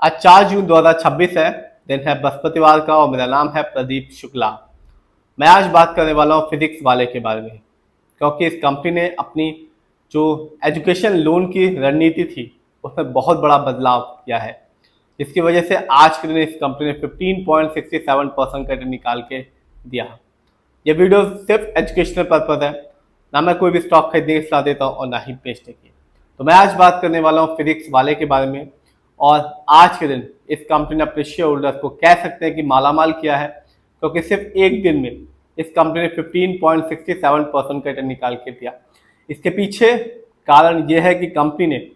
आज 4 जून 2026 है। दिन है बृहस्पतिवार का और मेरा नाम है प्रदीप शुक्ला। मैं आज बात करने वाला हूँ फिजिक्स वाले के बारे में, क्योंकि इस कंपनी ने अपनी जो एजुकेशन लोन की रणनीति थी उसमें बहुत बड़ा बदलाव किया है, जिसकी वजह से आज के दिन इस कंपनी ने 15.67% का रिटर्न निकाल के दिया। ये वीडियो सिर्फ एजुकेशनल पर्पज है, ना मैं कोई भी स्टॉक खरीदने की सलाह देता हूँ और ना ही बेचने की। तो मैं आज बात करने वाला हूँ फिजिक्स वाले के बारे में, और आज के दिन इस कंपनी ने अपने शेयर होल्डर्स को कह सकते हैं कि मालामाल किया है, क्योंकि सिर्फ एक दिन में इस कंपनी ने 15.67% का रिटर्न निकाल के दिया। इसके पीछे कारण यह है कि कंपनी ने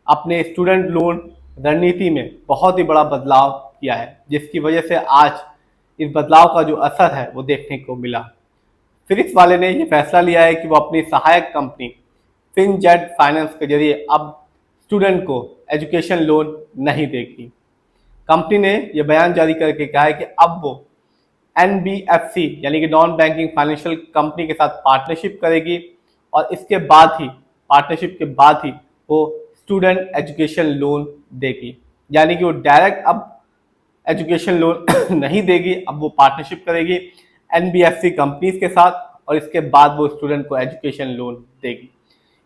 अपने स्टूडेंट लोन रणनीति में बहुत ही बड़ा बदलाव किया है, जिसकी वजह से आज इस बदलाव का जो असर है वो देखने को मिला। फिजिक्स वाले ने ये फैसला लिया है कि वो अपनी सहायक कंपनी फिनजेट फाइनेंस के जरिए अब स्टूडेंट को एजुकेशन लोन नहीं देगी। कंपनी ने यह बयान जारी करके कहा है कि अब वो NBFC यानी कि नॉन बैंकिंग फाइनेंशियल कंपनी के साथ पार्टनरशिप करेगी, और इसके बाद ही पार्टनरशिप के बाद ही वो स्टूडेंट एजुकेशन लोन देगी। यानी कि वो डायरेक्ट अब एजुकेशन लोन नहीं देगी, अब वो पार्टनरशिप करेगी NBFC कंपनीज के साथ, और इसके बाद वो स्टूडेंट को एजुकेशन लोन देगी।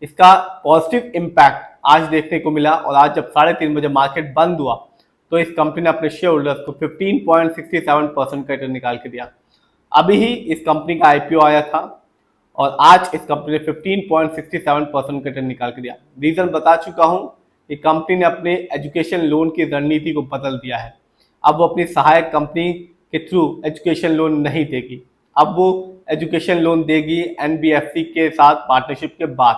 इसका पॉजिटिव इम्पैक्ट आज देखने को मिला, और आज जब 3:30 बजे मार्केट बंद हुआ तो इस कंपनी ने अपने शेयर होल्डर्स को 15.67% का रिटर्न निकाल के दिया। अभी ही इस कंपनी का IPO आया था और आज इस कंपनी ने 15.67% का रिटर्न निकाल के दिया। रीजन बता चुका हूं कि कंपनी ने अपने एजुकेशन लोन की रणनीति को बदल दिया है। अब वो अपनी सहायक कंपनी के थ्रू एजुकेशन लोन नहीं देगी, अब वो एजुकेशन लोन देगी NBFC के साथ पार्टनरशिप के बाद।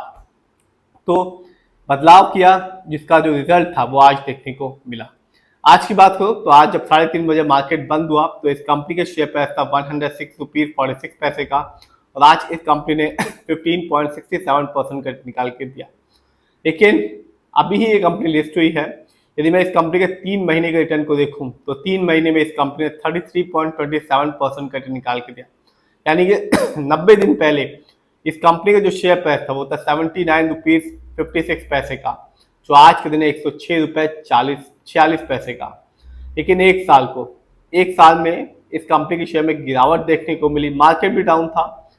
तो बदलाव किया, जिसका जो रिजल्ट था वो आज देखने को मिला। आज की बात करो तो आज जब 3:30 बजे मार्केट बंद हुआ तो इस कंपनी के शेयर प्राइस था 106 रुपीज 46 पैसे का, और आज इस कंपनी ने 15.67% का निकाल के दिया। लेकिन अभी ही ये कंपनी लिस्ट हुई है। यदि मैं इस कंपनी के 3 महीने के रिटर्न को देखूं तो 3 महीने में इस कंपनी ने 33.27% का रिटर्न निकाल के दिया। यानी कि 90 दिन पहले इस कंपनी का जो शेयर प्राइस था वो था 79 रुपीज 56 पैसे का, जो आज के दिन 106 रुपये 46 पैसे का। लेकिन एक साल में इस कंपनी के शेयर में गिरावट देखने को मिली, मार्केट भी डाउन था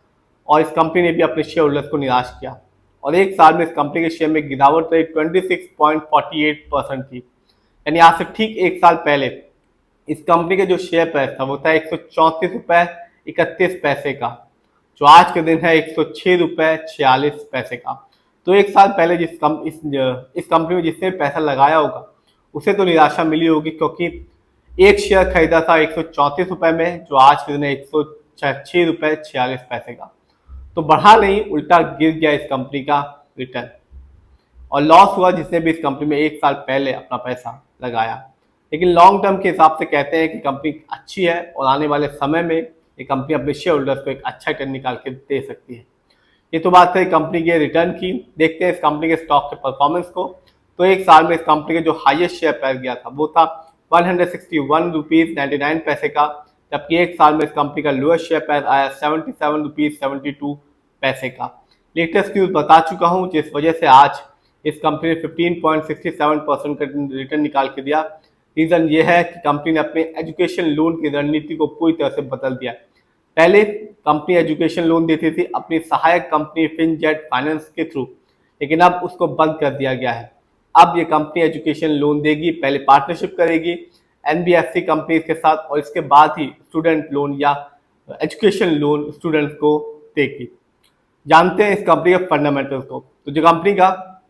और इस कंपनी ने भी अपने शेयर होल्डर्स को निराश किया, और एक साल में इस कंपनी के शेयर में गिरावट रही 26.48% थी। यानी आज से ठीक एक साल पहले इस कंपनी का जो शेयर प्राइस था वो था 134 रुपये 31 पैसे का, जो आज के दिन है 106 रुपये 46 पैसे का। तो एक साल पहले इस कंपनी में जिसने पैसा लगाया होगा उसे तो निराशा मिली होगी, क्योंकि एक शेयर खरीदा था 134 रुपये में, जो आज के दिन है 106 रुपये 46 पैसे का। तो बढ़ा नहीं, उल्टा गिर गया इस कंपनी का रिटर्न, और लॉस हुआ जिसने भी इस कंपनी में एक साल पहले अपना पैसा लगाया। लेकिन लॉन्ग टर्म के हिसाब से कहते हैं कि कंपनी अच्छी है और आने वाले समय में ये कंपनी अपने शेयर होल्डर्स को एक अच्छा रिटर्न निकाल के दे सकती है। ये तो बात है कंपनी के रिटर्न की। देखते हैं इस कंपनी के स्टॉक के परफॉर्मेंस को। तो एक साल में इस कंपनी के जो हाईएस्ट शेयर प्राइस गया था वो था 161 रुपीज 99 पैसे का, जबकि एक साल में इस कंपनी का लोएस्ट शेयर प्राइस आया 77 रुपीज 72 पैसे का। लेटेस्ट न्यूज बता चुका हूँ, जिस वजह से आज इस कंपनी ने 15.67% का रिटर्न निकाल के दिया। रीजन ये है कि कंपनी ने अपने एजुकेशन लोन की रणनीति को पूरी तरह से बदल दिया। पहले कंपनी एजुकेशन लोन देती थी अपनी सहायक कंपनी फिनजेट फाइनेंस के थ्रू, लेकिन अब उसको बंद कर दिया गया है। अब ये कंपनी एजुकेशन लोन देगी, पहले पार्टनरशिप करेगी NBFC कंपनी के साथ, और इसके बाद ही स्टूडेंट लोन या एजुकेशन लोन स्टूडेंट्स को देगी। जानते हैं इस कंपनी के फंडामेंटल्स को। तो जो कंपनी का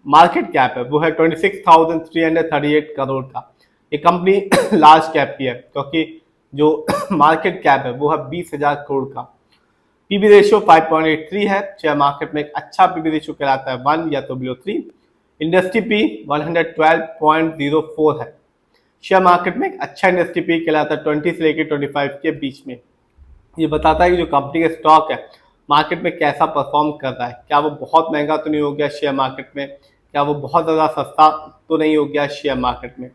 मार्केट कैप है वो है 26,338 करोड़ का। ये कंपनी लार्ज कैप की है, क्योंकि जो मार्केट कैप है वो है 20,000 करोड़ का। पीबी रेशियो 5.83 है। शेयर मार्केट में एक अच्छा पीबी रेशियो कहलाता है 1 या तो बिलो 3। इंडस्ट्री पी 112.04 है। शेयर मार्केट में एक अच्छा इंडस्ट्री पी कहलाता है 20 से लेकर 25 के बीच में। ये बताता है कि जो कंपनी का स्टॉक है मार्केट में कैसा परफॉर्म कर रहा है। क्या वो बहुत महंगा तो नहीं हो गया शेयर मार्केट में, क्या वो बहुत ज़्यादा सस्ता तो नहीं हो गया शेयर मार्केट में।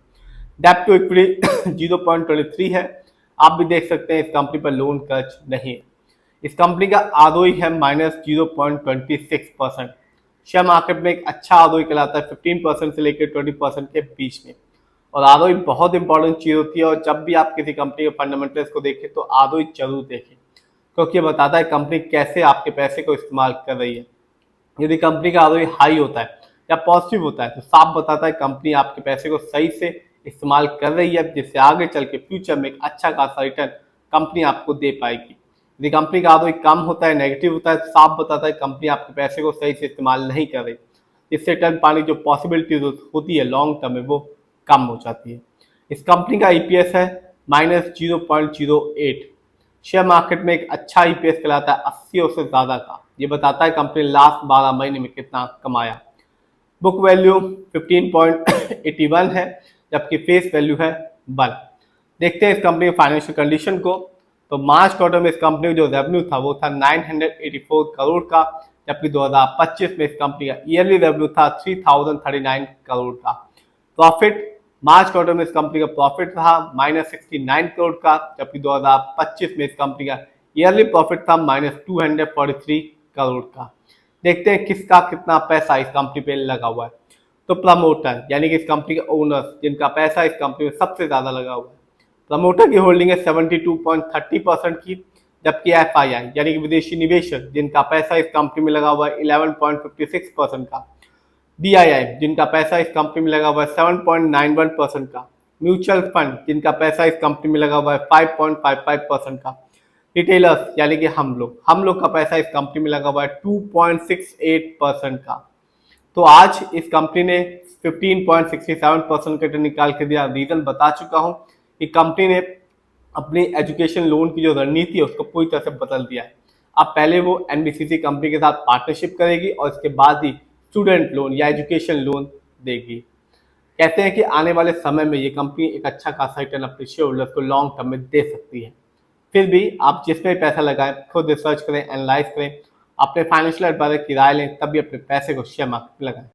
डेप्ट टू इक्विटी 0.23 है। आप भी देख सकते हैं इस कंपनी पर लोन खर्च नहीं है। इस कंपनी का ROE है -0.26%। शेयर मार्केट में एक अच्छा ROE कहलाता है 15% से लेकर 20% के बीच में। और आरओई बहुत इंपॉर्टेंट चीज़ होती है, और जब भी आप किसी कंपनी के फंडामेंटल्स को देखें तो आरओई जरूर देखें, क्योंकि ये बताता है कंपनी कैसे आपके पैसे को इस्तेमाल कर रही है। यदि कंपनी का आरओई हाई होता है या पॉजिटिव होता है तो साफ बताता है कंपनी आपके पैसे को सही से इस्तेमाल कर रही है, जिससे आगे चल के फ्यूचर में एक अच्छा खासा रिटर्न कंपनी आपको दे पाएगी। यदि कंपनी का आरओई कम होता है, नेगेटिव होता है, तो साफ बताता है कंपनी आपके पैसे को सही से इस्तेमाल नहीं कर रही, इससे रिटर्न पाने की जो पॉसिबिलिटी होती है लॉन्ग टर्म में वो कम हो जाती है। इस कंपनी का ईपीएस है -0.08। शेयर मार्केट में एक अच्छा ईपीएस कहलाता है 80 और से ज्यादा का। ये बताता है कंपनी ने लास्ट 12 महीने में कितना कमाया। बुक वैल्यू 15.81 है, जबकि फेस वैल्यू है 1। देखते हैं इस कंपनी के फाइनेंशियल कंडीशन को। तो मार्च क्वार्टर में इस कंपनी का जो रेवेन्यू था वो था 984 करोड़ का, जबकि 2025 में इस कंपनी का ईयरली रेवेन्यू था 3039 करोड़ का। प्रॉफिट मार्च क्वार्टर में इस कंपनी का प्रॉफिट था -69 करोड़ का, जबकि 2025 में इस कंपनी का ईयरली प्रॉफिट था -243 करोड़ का। देखते हैं किसका कितना पैसा इस कंपनी पे लगा हुआ है। तो प्रमोटर यानी कि इस कंपनी के ओनर्स, जिनका पैसा इस कंपनी में सबसे ज्यादा लगा हुआ है, प्रमोटर की होल्डिंग है 72.30% की, जबकि एफआईआई यानी कि विदेशी निवेशक, जिनका पैसा इस कंपनी में लगा हुआ है 11.56% का, बीआईआई जिनका पैसा इस कंपनी में लगा हुआ है 7.91% का, म्यूचुअल फंड जिनका पैसा इस कंपनी में लगा हुआ है 5.55% का, रिटेलर्स यानी कि हम लोग का पैसा इस कंपनी में लगा हुआ है 2.68% का। तो आज इस कंपनी ने 15.67% का रिटर्न निकाल के दिया। रीजन बता चुका हूं कि कंपनी ने अपनी एजुकेशन लोन की जो रणनीति है उसको पूरी तरह से बदल दिया है। अब पहले वो एनबीसीसी कंपनी के साथ पार्टनरशिप करेगी और इसके बाद ही स्टूडेंट लोन या एजुकेशन लोन देगी। कहते हैं कि आने वाले समय में ये कंपनी एक अच्छा खासा रिटर्न अपने शेयर होल्डर्स को लॉन्ग टर्म में दे सकती है। फिर भी आप जिसमें पैसा लगाएं खुद रिसर्च करें, एनालाइज करें, अपने फाइनेंशियल एडवाइजर की राय लें, तभी अपने पैसे को शेयर मार्केट में लगाएं।